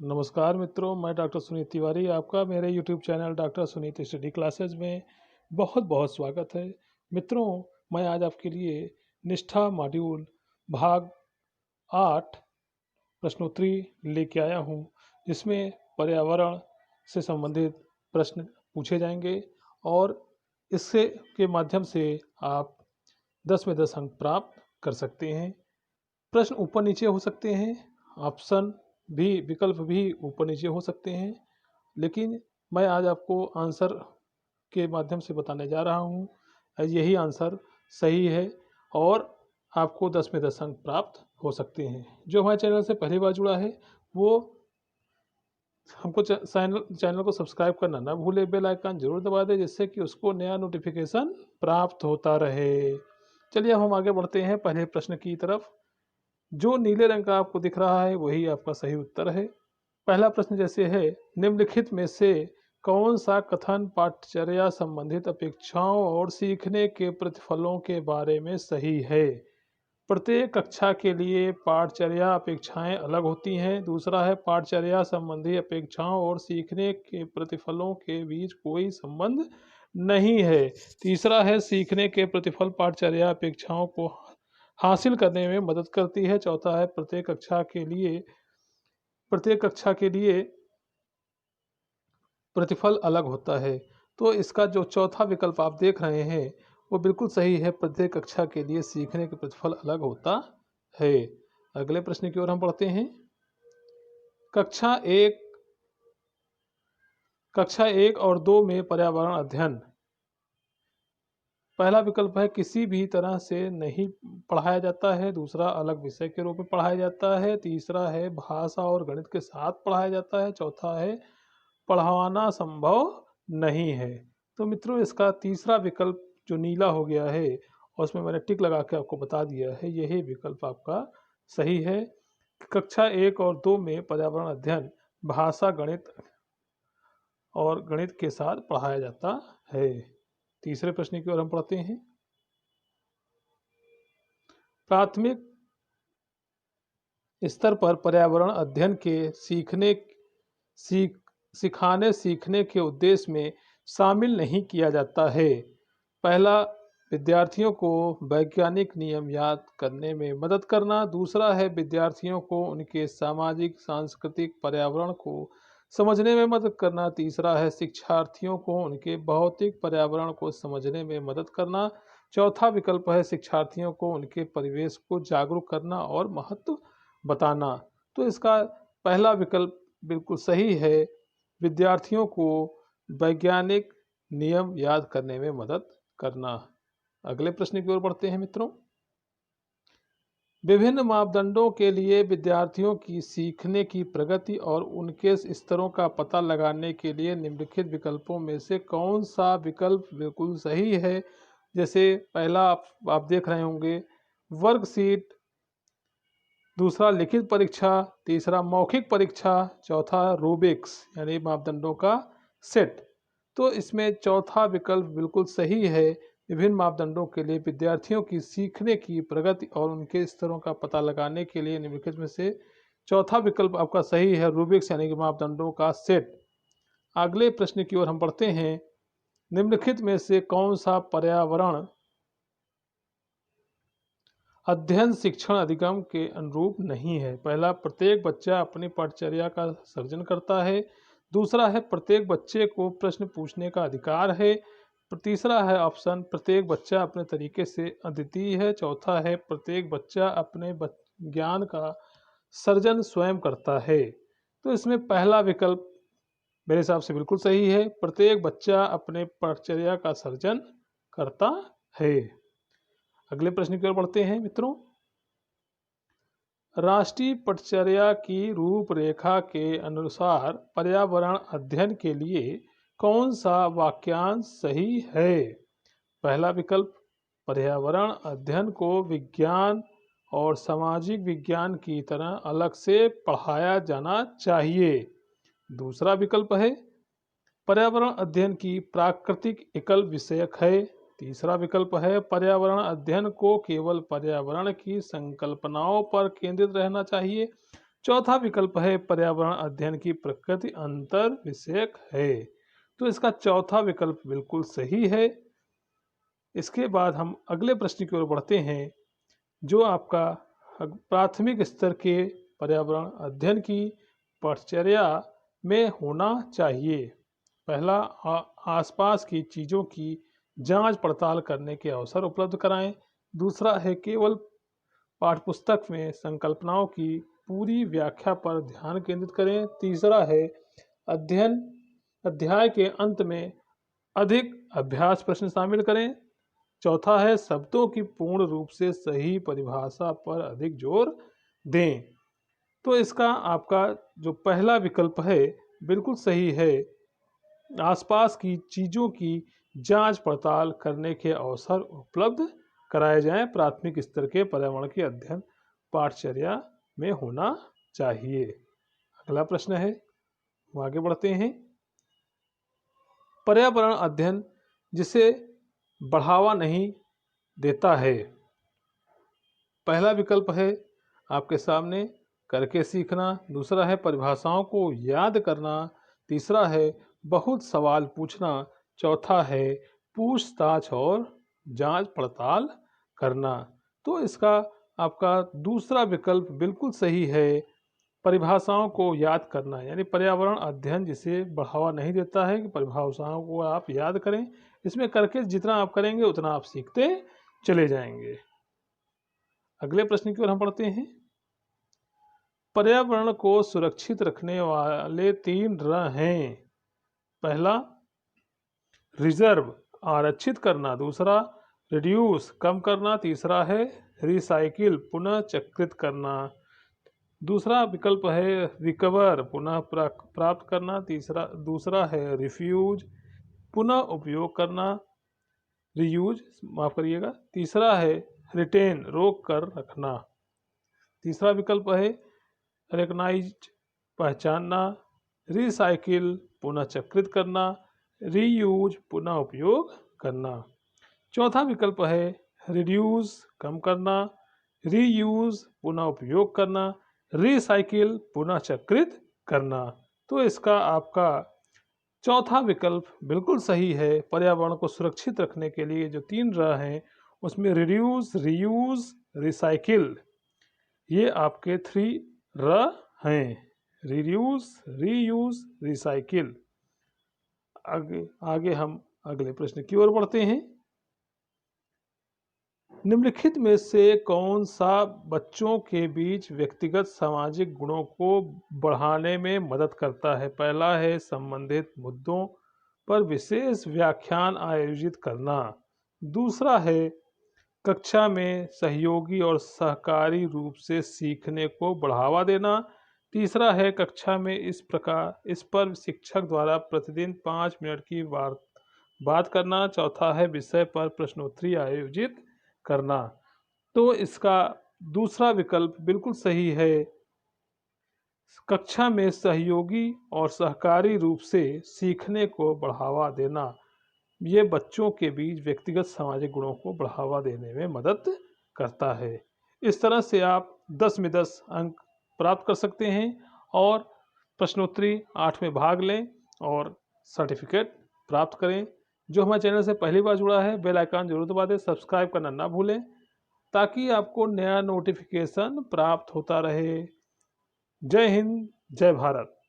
नमस्कार मित्रों, मैं डॉक्टर सुनीत तिवारी आपका मेरे YouTube channel doctor Sunit study classes में बहुत बहुत स्वागत है। मित्रों, मैं आज आपके लिए निष्ठा मॉड्यूल भाग 8 प्रश्नोत्तरी लेके आया हूँ, जिसमें पर्यावरण से संबंधित प्रश्न पूछे जाएंगे और इससे के माध्यम से आप 10 में 10 अंक प्राप्त कर सकते हैं। प्रश्न ऊपर नीचे हो सकते हैं, ऑप्शन भी विकल्प भी ऊपर नीचे हो सकते हैं, लेकिन मैं आज आपको आंसर के माध्यम से बताने जा रहा हूँ। यही आंसर सही है और आपको 10 में 10 अंक प्राप्त हो सकते हैं। जो हमारे चैनल से पहली बार जुड़ा है वो हमको चैनल को सब्सक्राइब करना ना भूले, बेल आइकन जरूर दबा दे, जिससे कि उसको नया नोटिफिकेशन प्राप्त होता रहे। चलिए अब हम आगे बढ़ते हैं पहले प्रश्न की तरफ। जो नीले रंग का आपको दिख रहा है वही आपका सही उत्तर है। पहला प्रश्न जैसे है, निम्नलिखित में से कौन सा कथन पाठचर्या संबंधित अपेक्षाओं और सीखने के प्रतिफलों के बारे में सही है? प्रत्येक कक्षा के लिए पाठचर्या अपेक्षाएं अलग होती हैं। दूसरा है, पाठचर्या संबंधी अपेक्षाओं और सीखने के प्रतिफलों के बीच कोई संबंध नहीं है। तीसरा है, सीखने के प्रतिफल पाठचर्या अपेक्षाओं को हासिल करने में मदद करती है। चौथा है, प्रत्येक कक्षा के लिए प्रतिफल अलग होता है। तो इसका जो चौथा विकल्प आप देख रहे हैं वो बिल्कुल सही है। प्रत्येक कक्षा के लिए सीखने के प्रतिफल अलग होता है। अगले प्रश्न की ओर हम बढ़ते हैं। कक्षा एक कक्षा 1 और 2 में पर्यावरण अध्ययन। पहला विकल्प है, किसी भी तरह से नहीं पढ़ाया जाता है। दूसरा, अलग विषय के रूप में पढ़ाया जाता है। तीसरा है, भाषा और गणित के साथ पढ़ाया जाता है। चौथा है, पढ़ाना संभव नहीं है। तो मित्रों, इसका तीसरा विकल्प जो नीला हो गया है और उसमें मैंने टिक लगा के आपको बता दिया है, यही विकल्प आपका सही है। कक्षा 1 और 2 में पर्यावरण अध्ययन भाषा गणित के साथ पढ़ाया जाता है। तीसरे प्रश्न की ओर हम पढ़ते हैं। प्राथमिक स्तर पर पर्यावरण अध्ययन के सिखाने सीखने के उद्देश्य में शामिल नहीं किया जाता है। पहला, विद्यार्थियों को वैज्ञानिक नियम याद करने में मदद करना। दूसरा है, विद्यार्थियों को उनके सामाजिक सांस्कृतिक पर्यावरण को समझने में मदद करना। तीसरा है, शिक्षार्थियों को उनके भौतिक पर्यावरण को समझने में मदद करना। चौथा विकल्प है, शिक्षार्थियों को उनके परिवेश को जागरूक करना और महत्व बताना। तो इसका पहला विकल्प बिल्कुल सही है, विद्यार्थियों को वैज्ञानिक नियम याद करने में मदद करना। अगले प्रश्न की ओर बढ़ते हैं मित्रों। विभिन्न मापदंडों के लिए विद्यार्थियों की सीखने की प्रगति और उनके स्तरों का पता लगाने के लिए निम्नलिखित विकल्पों में से कौन सा विकल्प बिल्कुल सही है? जैसे पहला आप देख रहे होंगे, वर्कशीट। दूसरा, लिखित परीक्षा। तीसरा, मौखिक परीक्षा। चौथा, रूबिक्स यानी मापदंडों का सेट। तो इसमें चौथा विकल्प बिल्कुल सही है। विभिन्न मापदंडों के लिए विद्यार्थियों की सीखने की प्रगति और उनके स्तरों का पता लगाने के लिए निम्नलिखित में से चौथा विकल्प आपका सही है, रूबिक्स यानी कि मापदंडों का सेट। अगले प्रश्न की ओर हम बढ़ते हैं। निम्नलिखित में से कौन सा पर्यावरण अध्ययन शिक्षण अधिगम के अनुरूप नहीं है? पहला, प्रत्येक बच्चा अपनी पाठचर्या का सर्जन करता है। दूसरा है, प्रत्येक बच्चे को प्रश्न पूछने का अधिकार है। तीसरा है ऑप्शन, प्रत्येक बच्चा अपने तरीके से अद्वितीय है। चौथा है, प्रत्येक बच्चा अपने ज्ञान का सर्जन स्वयं करता है। तो इसमें पहला विकल्प मेरे हिसाब से बिल्कुल सही है, प्रत्येक बच्चा अपने पाठचर्या का सर्जन करता है। अगले प्रश्न की ओर बढ़ते हैं मित्रों। राष्ट्रीय पटचर्या की रूपरेखा के अनुसार पर्यावरण अध्ययन के लिए कौन सा वाक्यांश सही है? पहला विकल्प, पर्यावरण अध्ययन को विज्ञान और सामाजिक विज्ञान की तरह अलग से पढ़ाया जाना चाहिए। दूसरा विकल्प है, पर्यावरण अध्ययन की प्राकृतिक एकल विषयक है। तीसरा विकल्प है, पर्यावरण अध्ययन को केवल पर्यावरण की संकल्पनाओं पर केंद्रित रहना चाहिए। चौथा विकल्प है पर्यावरण अध्ययन की प्रकृति अंतर विषयक है। तो इसका चौथा विकल्प बिल्कुल सही है। इसके बाद हम अगले प्रश्न की ओर बढ़ते हैं, जो आपका प्राथमिक स्तर के पर्यावरण अध्ययन की परिचर्या में होना चाहिए। पहला, आसपास की चीज़ों की जांच पड़ताल करने के अवसर उपलब्ध कराएं। दूसरा है केवल पाठ्यपुस्तक में संकल्पनाओं की पूरी व्याख्या पर ध्यान केंद्रित करें। तीसरा है अध्याय के अंत में अधिक अभ्यास प्रश्न शामिल करें। चौथा है शब्दों की पूर्ण रूप से सही परिभाषा पर अधिक जोर दें। तो इसका आपका जो पहला विकल्प है बिल्कुल सही है। आसपास की चीज़ों की जांच पड़ताल करने के अवसर उपलब्ध कराए जाएं। प्राथमिक स्तर के पर्यावरण के अध्ययन पाठचर्या में होना चाहिए। अगला प्रश्न है, हम आगे बढ़ते हैं। पर्यावरण अध्ययन जिसे बढ़ावा नहीं देता है। पहला विकल्प है आपके सामने करके सीखना। दूसरा है परिभाषाओं को याद करना। तीसरा है बहुत सवाल पूछना। चौथा है पूछताछ और जांच पड़ताल करना। तो इसका आपका दूसरा विकल्प बिल्कुल सही है, परिभाषाओं को याद करना। यानी पर्यावरण अध्ययन जिसे बढ़ावा नहीं देता है कि परिभाषाओं को आप याद करें। इसमें करके जितना आप करेंगे उतना आप सीखते चले जाएंगे। अगले प्रश्न की ओर हम पढ़ते हैं। पर्यावरण को सुरक्षित रखने वाले 3 र हैं। पहला, रिजर्व आरक्षित करना। दूसरा, रिड्यूस कम करना। तीसरा है रिसाइकिल पुनः चक्रित करना। दूसरा विकल्प है रिकवर पुनः प्राप्त करना। दूसरा है रिफ्यूज पुनः उपयोग करना, रीयूज माफ करिएगा। तीसरा है रिटेन रोक कर रखना। तीसरा विकल्प है रिकॉग्नाइज पहचानना, रिसाइकिल पुनः चक्रित करना, रीयूज पुनः उपयोग करना। चौथा विकल्प है रिड्यूस कम करना, रीयूज पुनः उपयोग करना, रिसाइकिल पुनः चक्रित करना। तो इसका आपका चौथा विकल्प बिल्कुल सही है। पर्यावरण को सुरक्षित रखने के लिए जो 3 र हैं उसमें रिड्यूस, रीयूज, रिसाइकिल, ये आपके 3 र हैं। Reduce, reuse, recycle. आगे हम अगले प्रश्न की ओर बढ़ते हैं। निम्नलिखित में से कौन सा बच्चों के बीच व्यक्तिगत सामाजिक गुणों को बढ़ाने में मदद करता है? पहला है संबंधित मुद्दों पर विशेष व्याख्यान आयोजित करना। दूसरा है कक्षा में सहयोगी और सहकारी रूप से सीखने को बढ़ावा देना। तीसरा है कक्षा में इस पर शिक्षक द्वारा प्रतिदिन 5 मिनट की बात करना। चौथा है विषय पर प्रश्नोत्तरी आयोजित करना। तो इसका दूसरा विकल्प बिल्कुल सही है, कक्षा में सहयोगी और सहकारी रूप से सीखने को बढ़ावा देना। ये बच्चों के बीच व्यक्तिगत सामाजिक गुणों को बढ़ावा देने में मदद करता है। इस तरह से आप 10 में 10 अंक प्राप्त कर सकते हैं और प्रश्नोत्तरी 8 में भाग लें और सर्टिफिकेट प्राप्त करें। जो हमारे चैनल से पहली बार जुड़ा है बेल आइकन जरूर दबा दें, सब्सक्राइब करना ना भूलें ताकि आपको नया नोटिफिकेशन प्राप्त होता रहे। जय हिंद, जय भारत।